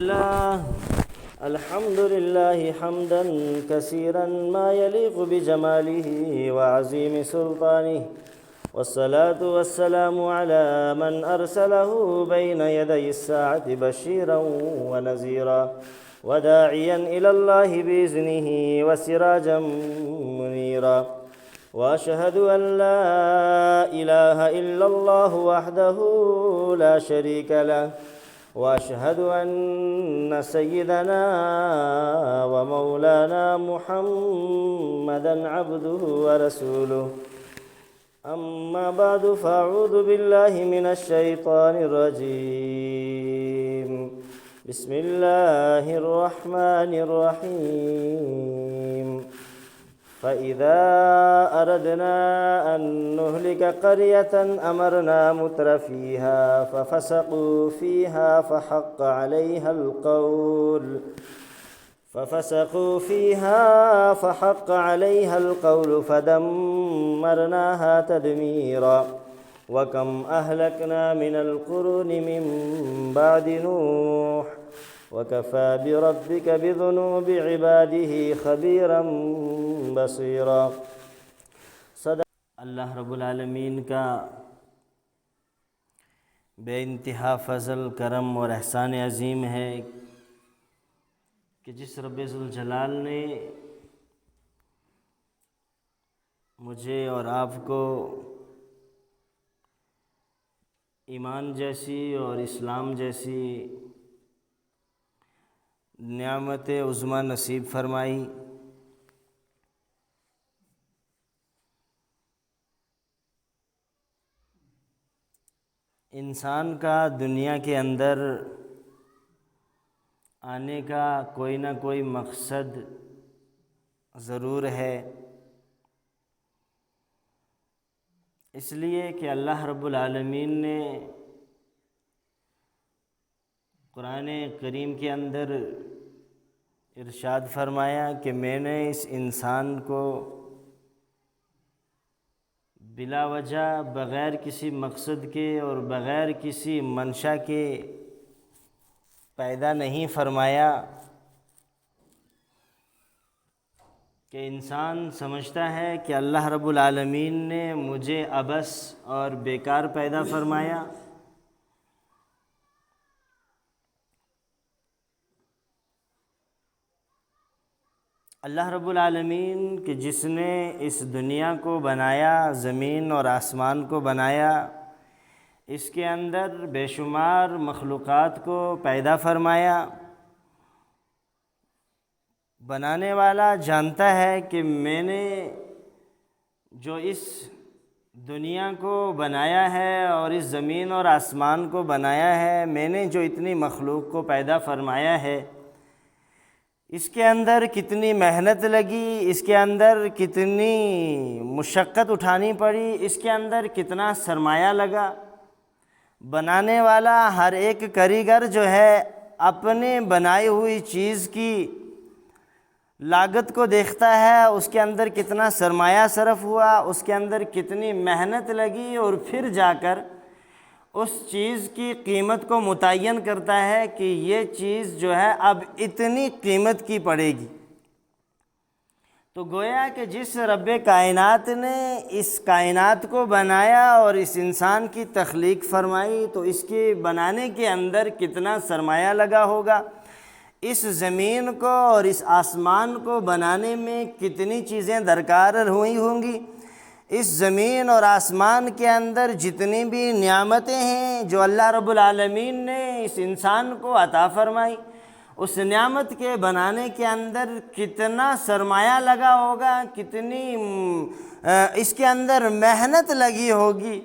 الله الحمد لله حمدا كثيرا ما يليق بجماله وعظيم سلطانه، والصلاة والسلام على من أرسله بين يدي الساعة بشيرا ونذيرا وداعيا إلى الله بإذنه وسراجا منيرا، وأشهد أن لا إله إلا الله وحده لا شريك له، وأشهد أن سيدنا ومولانا محمدًا عبده ورسوله. أما بعد فأعوذ بالله من الشيطان الرجيم. بسم الله الرحمن الرحيم. فإذا أردنا أن نهلك قرية أمرنا مترفيها ففسقوا فيها فحق عليها القول فدمرناها تدميرا. وكم أهلكنا من القرون من بعد نوح وكفى بربك بذنوب عباده خبيرا بصيرا. اللہ رب العالمین کا بے انتہا فضل، کرم اور احسان عظیم ہے کہ جس رب ذوالجلال نے مجھے اور آپ کو ایمان جیسی اور اسلام جیسی نعمت عظمیٰ نصیب فرمائی. انسان کا دنیا کے اندر آنے کا کوئی نہ کوئی مقصد ضرور ہے، اس لیے کہ اللہ رب العالمین نے قرآن کریم کے اندر ارشاد فرمایا کہ میں نے اس انسان کو بلا وجہ، بغیر کسی مقصد کے اور بغیر کسی منشا کے پیدا نہیں فرمایا. کہ انسان سمجھتا ہے کہ اللہ رب العالمین نے مجھے عبث اور بیکار پیدا فرمایا. اللہ رب العالمین کہ جس نے اس دنیا کو بنایا، زمین اور آسمان کو بنایا، اس کے اندر بے شمار مخلوقات کو پیدا فرمایا. بنانے والا جانتا ہے کہ میں نے جو اس دنیا کو بنایا ہے اور اس زمین اور آسمان کو بنایا ہے، میں نے جو اتنی مخلوق کو پیدا فرمایا ہے، اس کے اندر کتنی محنت لگی، اس کے اندر کتنی مشقت اٹھانی پڑی، اس کے اندر کتنا سرمایہ لگا. بنانے والا ہر ایک کاریگر جو ہے اپنے بنائی ہوئی چیز کی لاگت کو دیکھتا ہے، اس کے اندر کتنا سرمایہ صرف ہوا، اس کے اندر کتنی محنت لگی، اور پھر جا کر اس چیز کی قیمت کو متعین کرتا ہے کہ یہ چیز جو ہے اب اتنی قیمت کی پڑے گی. تو گویا کہ جس رب کائنات نے اس کائنات کو بنایا اور اس انسان کی تخلیق فرمائی، تو اس کے بنانے کے اندر کتنا سرمایہ لگا ہوگا. اس زمین کو اور اس آسمان کو بنانے میں کتنی چیزیں درکار ہوئی ہوں گی. اس زمین اور آسمان کے اندر جتنی بھی نعمتیں ہیں جو اللہ رب العالمین نے اس انسان کو عطا فرمائی، اس نعمت کے بنانے کے اندر کتنا سرمایہ لگا ہوگا، کتنی اس کے اندر محنت لگی ہوگی،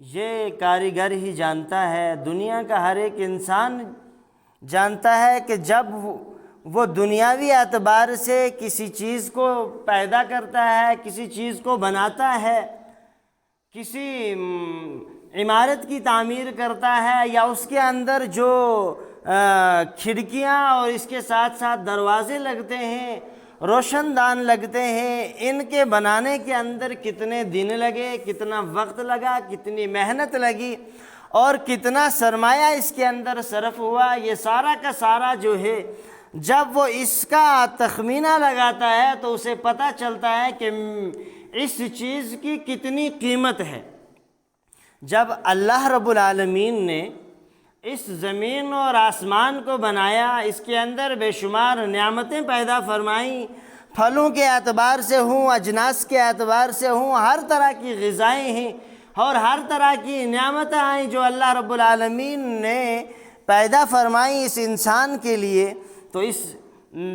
یہ کاریگر ہی جانتا ہے. دنیا کا ہر ایک انسان جانتا ہے کہ جب وہ دنیاوی اعتبار سے کسی چیز کو پیدا کرتا ہے، کسی چیز کو بناتا ہے، کسی عمارت کی تعمیر کرتا ہے، یا اس کے اندر جو کھڑکیاں اور اس کے ساتھ ساتھ دروازے لگتے ہیں، روشن دان لگتے ہیں، ان کے بنانے کے اندر کتنے دن لگے، کتنا وقت لگا، کتنی محنت لگی، اور کتنا سرمایہ اس کے اندر صرف ہوا، یہ سارا کا سارا جو ہے جب وہ اس کا تخمینہ لگاتا ہے تو اسے پتہ چلتا ہے کہ اس چیز کی کتنی قیمت ہے۔ جب اللہ رب العالمین نے اس زمین اور آسمان کو بنایا، اس کے اندر بے شمار نعمتیں پیدا فرمائیں، پھلوں کے اعتبار سے ہوں، اجناس کے اعتبار سے ہوں، ہر طرح کی غذائیں ہیں اور ہر طرح کی نعمتیں آئیں جو اللہ رب العالمین نے پیدا فرمائی اس انسان کے لیے، تو اس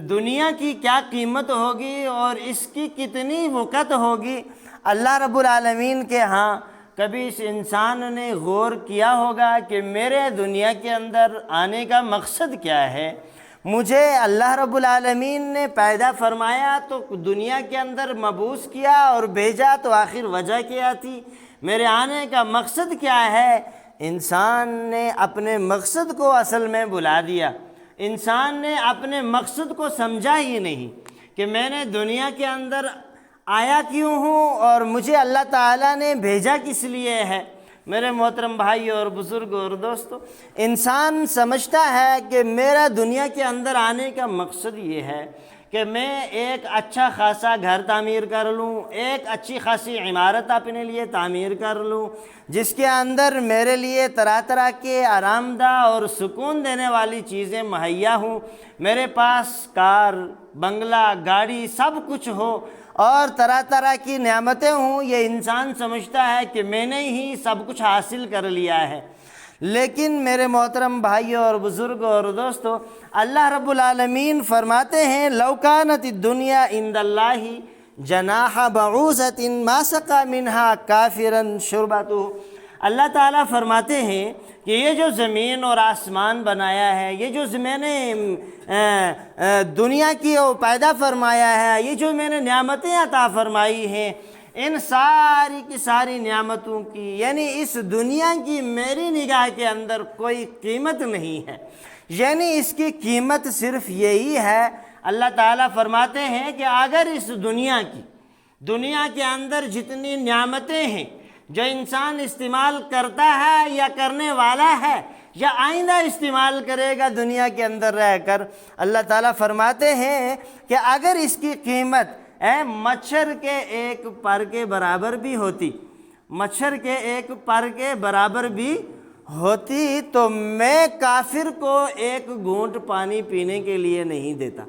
دنیا کی کیا قیمت ہوگی اور اس کی کتنی وقت ہوگی۔ اللہ رب العالمین کے ہاں کبھی اس انسان نے غور کیا ہوگا کہ میرے دنیا کے اندر آنے کا مقصد کیا ہے؟ مجھے اللہ رب العالمین نے پیدا فرمایا تو دنیا کے اندر مبعوث کیا اور بھیجا، تو آخر وجہ کیا تھی؟ میرے آنے کا مقصد کیا ہے؟ انسان نے اپنے مقصد کو اصل میں بھلا دیا۔ انسان نے اپنے مقصد کو سمجھا ہی نہیں کہ میں نے دنیا کے اندر آیا کیوں ہوں اور مجھے اللہ تعالیٰ نے بھیجا کس لیے ہے۔ میرے محترم بھائی اور بزرگ اور دوستو، انسان سمجھتا ہے کہ میرا دنیا کے اندر آنے کا مقصد یہ ہے کہ میں ایک اچھا خاصا گھر تعمیر کر لوں، ایک اچھی خاصی عمارت اپنے لیے تعمیر کر لوں، جس کے اندر میرے لیے طرح طرح کے آرام دہ اور سکون دینے والی چیزیں مہیا ہوں، میرے پاس کار، بنگلہ، گاڑی سب کچھ ہو اور طرح طرح کی نعمتیں ہوں۔ یہ انسان سمجھتا ہے کہ میں نے ہی سب کچھ حاصل کر لیا ہے۔ لیکن میرے محترم بھائیوں اور بزرگوں اور دوستو، اللہ رب العالمین فرماتے ہیں لَوْ كَانَتِ الدُّنْيَا عِنْدَ اللَّهِ جَنَاحَ بَعُوضَةٍ مَا سَقَىٰ مِنْهَا كَافِرًا شُرْبَتُهُ۔ اللہ تعالیٰ فرماتے ہیں کہ یہ جو زمین اور آسمان بنایا ہے، یہ جو میں نے دنیا کی پیدا فرمایا ہے، یہ جو میں نے نعمتیں عطا فرمائی ہیں، ان ساری کی ساری نعمتوں کی یعنی اس دنیا کی میری نگاہ کے اندر کوئی قیمت نہیں ہے، یعنی اس کی قیمت صرف یہی ہے۔ اللہ تعالیٰ فرماتے ہیں کہ اگر اس دنیا کے اندر جتنی نعمتیں ہیں جو انسان استعمال کرتا ہے یا کرنے والا ہے یا آئندہ استعمال کرے گا دنیا کے اندر رہ کر، اللہ تعالیٰ فرماتے ہیں کہ اگر اس کی قیمت مچھر کے ایک پر کے برابر بھی ہوتی، مچھر کے ایک پر کے برابر بھی ہوتی، تو میں کافر کو ایک گھونٹ پانی پینے کے لیے نہیں دیتا۔